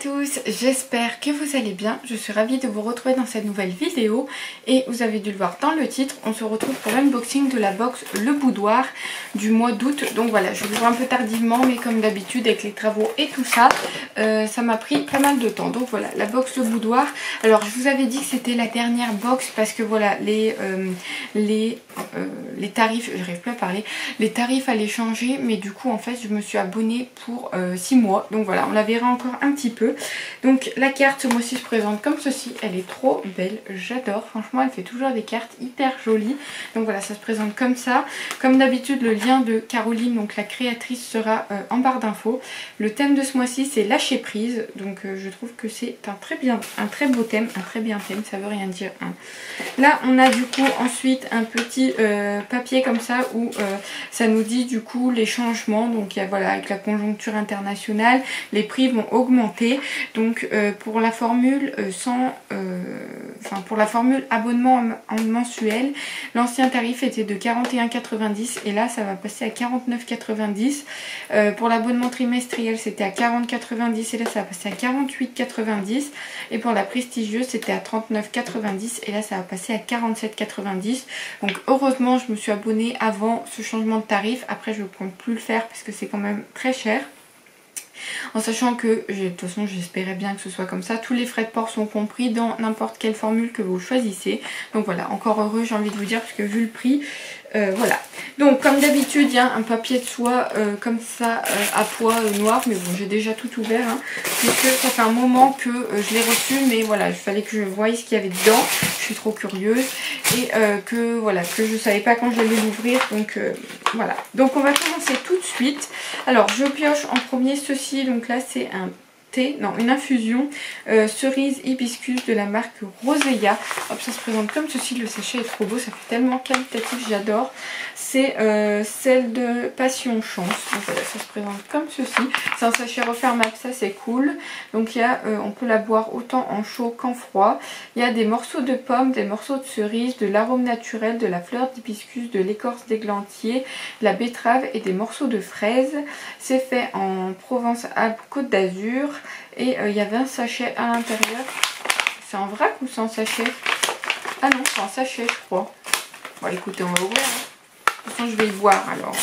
tous, j'espère que vous allez bien. Je suis ravie de vous retrouver dans cette nouvelle vidéo. Et vous avez dû le voir dans le titre, on se retrouve pour l'unboxing de la box Le Boudoir du mois d'août. Donc voilà, je l'ouvre un peu tardivement, mais comme d'habitude avec les travaux et tout ça, ça m'a pris pas mal de temps. Donc voilà, la box Le Boudoir. Alors je vous avais dit que c'était la dernière box parce que voilà, les tarifs, j'arrive plus à parler, les tarifs allaient changer, mais du coup en fait je me suis abonnée pour 6 mois. Donc voilà, on la verra encore un petit peu. Donc la carte ce mois-ci se présente comme ceci, elle est trop belle, j'adore, franchement elle fait toujours des cartes hyper jolies. Donc voilà, ça se présente comme ça. Comme d'habitude le lien de Caroline, donc la créatrice, sera en barre d'infos. Le thème de ce mois-ci c'est lâcher prise, donc je trouve que c'est un très beau thème, un très bien thème, ça veut rien dire hein. Là on a du coup ensuite un petit papier comme ça où ça nous dit du coup les changements. Donc il y a, voilà, avec la conjoncture internationale les prix vont augmenter. Donc pour la formule pour la formule abonnement mensuel, l'ancien tarif était de 41,90 et là ça va passer à 49,90. Pour l'abonnement trimestriel c'était à 40,90 et là ça va passer à 48,90. Et pour la prestigieuse c'était à 39,90 et là ça va passer à 47,90. Donc heureusement je me suis abonnée avant ce changement de tarif. Après je ne compte plus le faire parce que c'est quand même très cher. En sachant que, de toute façon j'espérais bien que ce soit comme ça, tous les frais de port sont compris dans n'importe quelle formule que vous choisissez. Donc voilà, encore heureux j'ai envie de vous dire, parce que vu le prix, voilà. Donc comme d'habitude il y a un papier de soie comme ça à poids noir, mais bon j'ai déjà tout ouvert hein, puisque ça fait un moment que je l'ai reçu, mais voilà, il fallait que je voie ce qu'il y avait dedans, je suis trop curieuse et que voilà, que je savais pas quand j'allais l'ouvrir, donc voilà. Donc on va commencer tout de suite. Alors je pioche en premier ceci, donc là c'est une infusion cerise hibiscus de la marque Rosea. Hop, ça se présente comme ceci, le sachet est trop beau, ça fait tellement qualitatif, j'adore. C'est celle de Passion Chance. Donc voilà, ça se présente comme ceci. C'est un sachet refermable, ça c'est cool. Donc il y a, on peut la boire autant en chaud qu'en froid. Il y a des morceaux de pommes, des morceaux de cerise, de l'arôme naturel, de la fleur d'hibiscus, de l'écorce d'églantier, de la betterave et des morceaux de fraises. C'est fait en Provence-Alpes-Côte d'Azur. Et il y avait un sachet à l'intérieur. C'est en vrac ou c'est en sachet? Ah non, c'est en sachet je crois. Bon écoutez, on va ouvrir hein. De toute façon je vais y boire alors.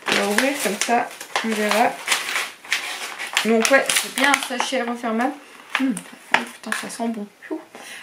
On va ouvrir comme ça, on verra. Donc ouais, c'est bien un sachet refermable. Oh, putain, ça sent bon.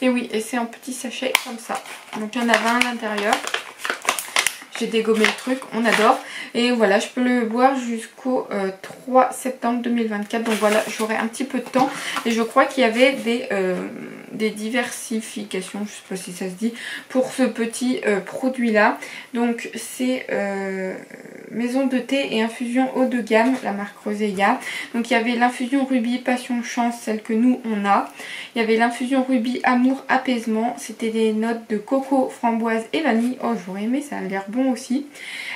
Et oui, et c'est en petit sachet comme ça. Donc il y en a 20 à l'intérieur. J'ai dégommé le truc, on adore. Et voilà, je peux le boire jusqu'au 3 septembre 2024. Donc voilà, j'aurai un petit peu de temps. Et je crois qu'il y avait des diversifications, je ne sais pas si ça se dit, pour ce petit produit là. Donc c'est maison de thé et infusion haut de gamme, la marque Rosea. Donc il y avait l'infusion rubis passion chance, celle que nous on a. Il y avait l'infusion rubis amour apaisement, c'était des notes de coco, framboise et vanille. Oh j'aurais aimé, ça a l'air bon aussi.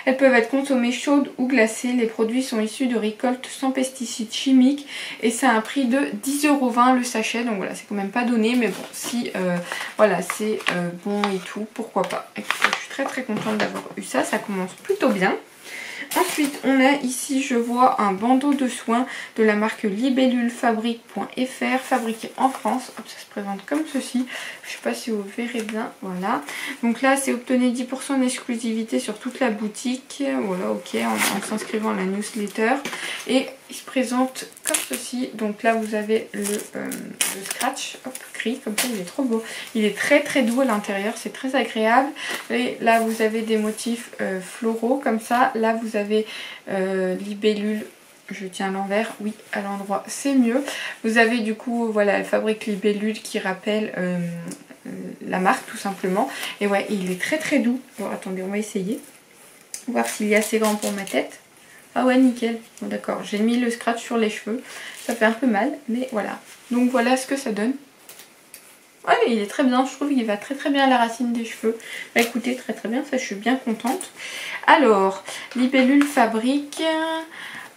Elles peuvent être consommées chaudes ou glacées. Les produits sont issus de récoltes sans pesticides chimiques et c'est un prix de 10,20 € le sachet. Donc voilà, c'est quand même pas donné, mais bon, si voilà, c'est bon et tout, pourquoi pas. Écoutez, je suis très très contente d'avoir eu ça, ça commence plutôt bien. Ensuite on a ici, je vois un bandeau de soins de la marque libellulefabrique.fr, fabriqué en France. Hop, ça se présente comme ceci, je sais pas si vous verrez bien, voilà. Donc là c'est obtenez 10% d'exclusivité sur toute la boutique, voilà, ok, en s'inscrivant à la newsletter. Et il se présente comme ceci. Donc là vous avez le scratch, hop, gris comme ça, il est trop beau, il est très très doux à l'intérieur, c'est très agréable. Et là vous avez des motifs floraux comme ça. Là vous avez libellule, je tiens à l'envers, oui à l'endroit c'est mieux. Vous avez du coup, voilà, elle fabrique libellule qui rappelle la marque tout simplement. Et ouais, il est très très doux. Bon attendez, on va essayer, voir s'il est assez grand pour ma tête. Ah ouais, nickel. Bon, d'accord, j'ai mis le scratch sur les cheveux. Ça fait un peu mal, mais voilà. Donc voilà ce que ça donne. Ouais, il est très bien, je trouve qu'il va très très bien à la racine des cheveux. Bah écoutez, très très bien, ça je suis bien contente. Alors, Libellule Fabrique,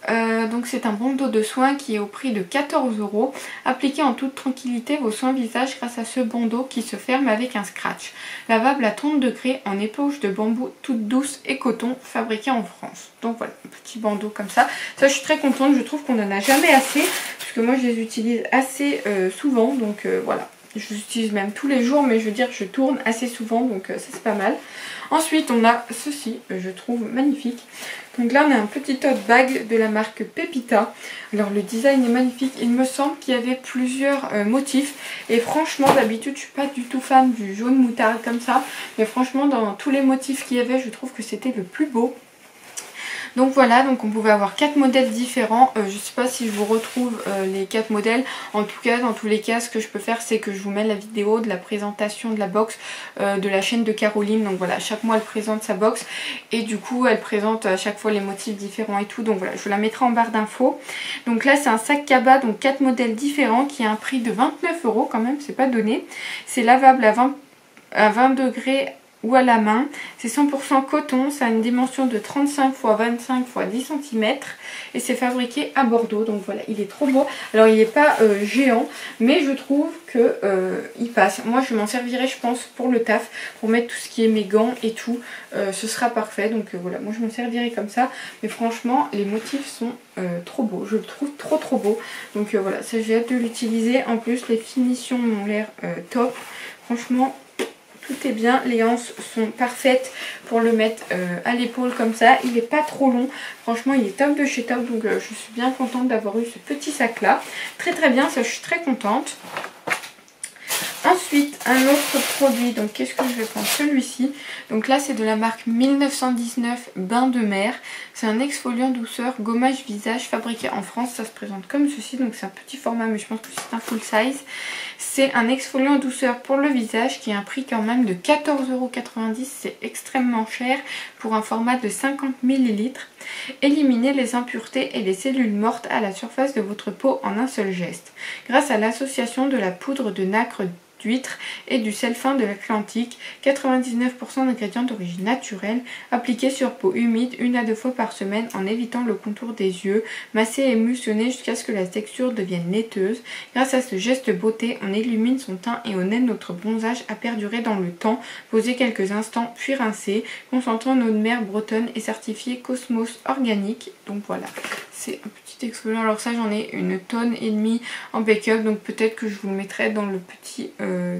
donc c'est un bandeau de soins qui est au prix de 14 €. Appliquez en toute tranquillité vos soins visage grâce à ce bandeau qui se ferme avec un scratch. Lavable à 30 degrés en éponge de bambou toute douce et coton, fabriqué en France. Donc voilà, un petit bandeau comme ça. Ça je suis très contente, je trouve qu'on n'en a jamais assez. parce que moi je les utilise assez souvent, donc voilà. Je les utilise même tous les jours, mais je veux dire je tourne assez souvent, donc ça c'est pas mal. Ensuite on a ceci, je trouve magnifique. Donc là on a un petit tote bag de la marque Pepita. Alors le design est magnifique, il me semble qu'il y avait plusieurs motifs. Et franchement d'habitude je suis pas du tout fan du jaune moutarde comme ça. Mais franchement dans tous les motifs qu'il y avait, je trouve que c'était le plus beau. Donc voilà, donc on pouvait avoir 4 modèles différents. Je ne sais pas si je vous retrouve les 4 modèles. En tout cas, dans tous les cas, ce que je peux faire, c'est que je vous mets la vidéo de la présentation de la box de la chaîne de Caroline. Donc voilà, chaque mois elle présente sa box. Et du coup, elle présente à chaque fois les motifs différents et tout. Donc voilà, je vous la mettrai en barre d'infos. Donc là, c'est un sac Kaba, donc 4 modèles différents qui a un prix de 29 € quand même, c'est pas donné. C'est lavable à 20 degrés ou à la main, c'est 100% coton, ça a une dimension de 35 x 25 x 10 cm et c'est fabriqué à Bordeaux. Donc voilà, il est trop beau. Alors il n'est pas géant, mais je trouve que il passe. Moi je m'en servirai je pense pour le taf, pour mettre tout ce qui est mes gants et tout, ce sera parfait. Donc voilà, moi je m'en servirai comme ça, mais franchement les motifs sont trop beaux, je le trouve trop beau. Donc voilà, ça j'ai hâte de l'utiliser. En plus les finitions m'ont l'air top, franchement. Tout est bien, les hanches sont parfaites pour le mettre à l'épaule comme ça. Il n'est pas trop long, franchement il est top de chez top. Donc je suis bien contente d'avoir eu ce petit sac là. Très bien, ça je suis très contente. Ensuite, un autre produit, donc qu'est-ce que je vais prendre? Celui-ci. Donc là, c'est de la marque 1919 Bain de Mer. C'est un exfoliant douceur gommage visage fabriqué en France. Ça se présente comme ceci, donc c'est un petit format, mais je pense que c'est un full size. C'est un exfoliant douceur pour le visage qui a un prix quand même de 14,90 €. C'est extrêmement cher pour un format de 50 ml. Éliminez les impuretés et les cellules mortes à la surface de votre peau en un seul geste. Grâce à l'association de la poudre de nacre d'huître et du sel fin de l'Atlantique, 99% d'ingrédients d'origine naturelle, appliqués sur peau humide 1 à 2 fois par semaine en évitant le contour des yeux, massez et émulsionnez jusqu'à ce que la texture devienne laiteuse. Grâce à ce geste beauté, on illumine son teint et on aide notre bronzage à perdurer dans le temps. Posez quelques instants puis rincez. Concentrant en eau de mer bretonne et certifié Cosmos organique. Donc voilà, c'est un petit exfoliant. Alors ça j'en ai 1,5 tonnes en backup, donc peut-être que je vous le mettrai dans le petit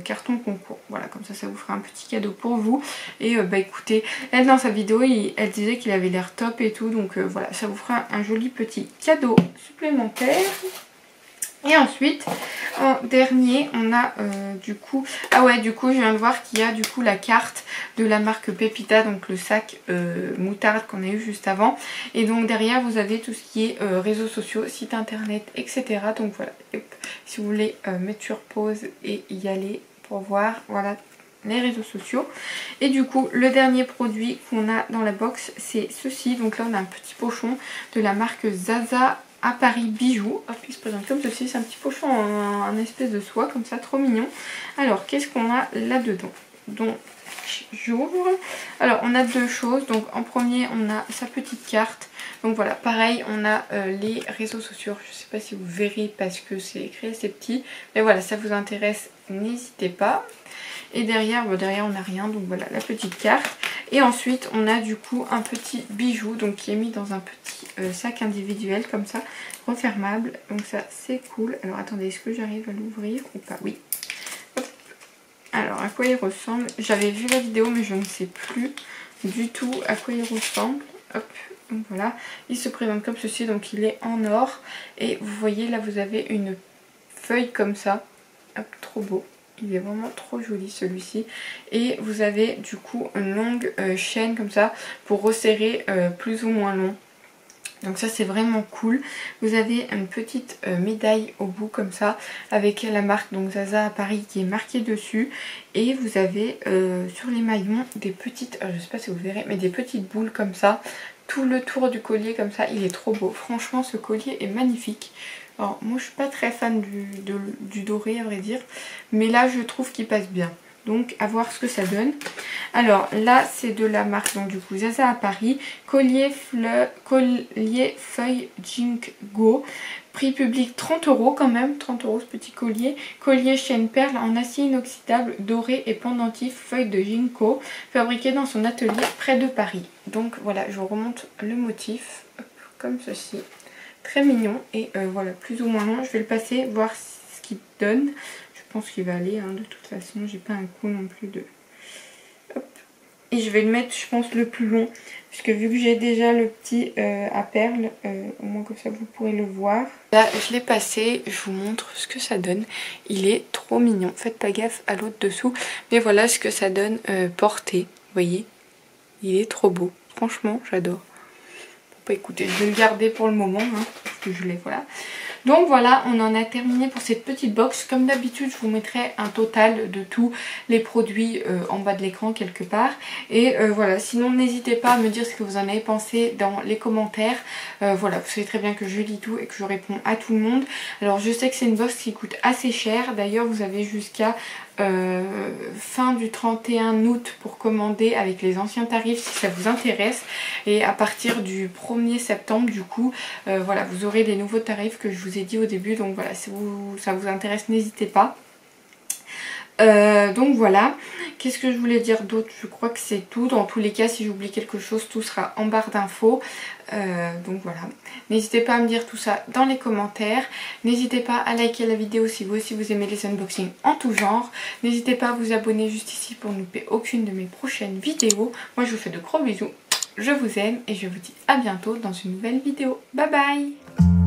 carton concours. Voilà, comme ça vous fera un petit cadeau pour vous. Et bah écoutez, elle dans sa vidéo elle disait qu'il avait l'air top et tout, donc voilà, ça vous fera un joli petit cadeau supplémentaire. Et ensuite, en dernier, on a du coup... Ah ouais, du coup, je viens de voir qu'il y a du coup la carte de la marque Pepita, donc le sac moutarde qu'on a eu juste avant. Et donc derrière, vous avez tout ce qui est réseaux sociaux, site internet, etc. Donc voilà, si vous voulez mettre sur pause et y aller pour voir, voilà, les réseaux sociaux. Et du coup, le dernier produit qu'on a dans la box, c'est ceci. Donc là, on a un petit pochon de la marque Zaza à Paris Bijoux. Hop, il se présente comme ceci, c'est un petit pochon en espèce de soie comme ça, trop mignon. Alors qu'est-ce qu'on a là-dedans? Donc j'ouvre. Alors on a deux choses. Donc en premier on a sa petite carte. Donc voilà, pareil, on a les réseaux sociaux. Je sais pas si vous verrez parce que c'est écrit assez petit, mais voilà, ça vous intéresse, n'hésitez pas. Et derrière, bon, derrière on n'a rien, donc voilà la petite carte. Et ensuite on a du coup un petit bijou, donc qui est mis dans un petit sac individuel comme ça, refermable. Donc ça c'est cool. Alors attendez, est-ce que j'arrive à l'ouvrir ou pas? Oui. Hop. Alors à quoi il ressemble? J'avais vu la vidéo mais je ne sais plus du tout à quoi il ressemble. Hop. Donc voilà, il se présente comme ceci, donc il est en or. Et vous voyez là vous avez une feuille comme ça. Hop, trop beau. Il est vraiment trop joli celui-ci. Et vous avez du coup une longue chaîne comme ça pour resserrer plus ou moins long. Donc ça c'est vraiment cool. Vous avez une petite médaille au bout comme ça avec la marque donc Zaza à Paris qui est marquée dessus. Et vous avez sur les maillons des petites, je sais pas si vous verrez, mais des petites boules comme ça. Tout le tour du collier comme ça, il est trop beau. Franchement ce collier est magnifique. Alors moi je suis pas très fan du doré à vrai dire, mais là je trouve qu'il passe bien. Donc à voir ce que ça donne. Alors là c'est de la marque donc du coup Zaza à Paris. Collier feuille Jinko. Prix public 30 € quand même, 30 € ce petit collier. Collier chaîne perle en acier inoxydable doré et pendentif feuille de ginkgo, fabriqué dans son atelier près de Paris. Donc voilà, je vous remonte le motif, hop, comme ceci. très mignon et voilà, plus ou moins long. Je vais le passer, voir ce qu'il donne. Je pense qu'il va aller, hein, de toute façon, j'ai pas un coup non plus de... Hop. Et je vais le mettre, je pense, le plus long, puisque vu que j'ai déjà le petit à perles, au moins comme ça vous pourrez le voir. Là, je l'ai passé, je vous montre ce que ça donne. Il est trop mignon, faites pas gaffe à l'autre dessous. Mais voilà ce que ça donne porté, vous voyez. Il est trop beau, franchement, j'adore. Bon, écoutez, je vais le garder pour le moment, hein, parce que je l'ai, voilà. Donc voilà, on en a terminé pour cette petite box. Comme d'habitude, je vous mettrai un total de tous les produits en bas de l'écran quelque part. Et voilà, sinon n'hésitez pas à me dire ce que vous en avez pensé dans les commentaires. Voilà, vous savez très bien que je lis tout et que je réponds à tout le monde. Alors je sais que c'est une box qui coûte assez cher. D'ailleurs, vous avez jusqu'à fin du 31 août pour commander avec les anciens tarifs si ça vous intéresse, et à partir du 1er septembre du coup voilà, vous aurez les nouveaux tarifs que je vous ai dit au début. Donc voilà, si ça vous intéresse, n'hésitez pas. Donc voilà, qu'est-ce que je voulais dire d'autre? Je crois que c'est tout. Dans tous les cas, si j'oublie quelque chose, tout sera en barre d'infos. Donc voilà, n'hésitez pas à me dire tout ça dans les commentaires. N'hésitez pas à liker la vidéo si vous aussi vous aimez les unboxings en tout genre. N'hésitez pas à vous abonner juste ici pour ne louper aucune de mes prochaines vidéos. Moi je vous fais de gros bisous, je vous aime et je vous dis à bientôt dans une nouvelle vidéo. Bye bye.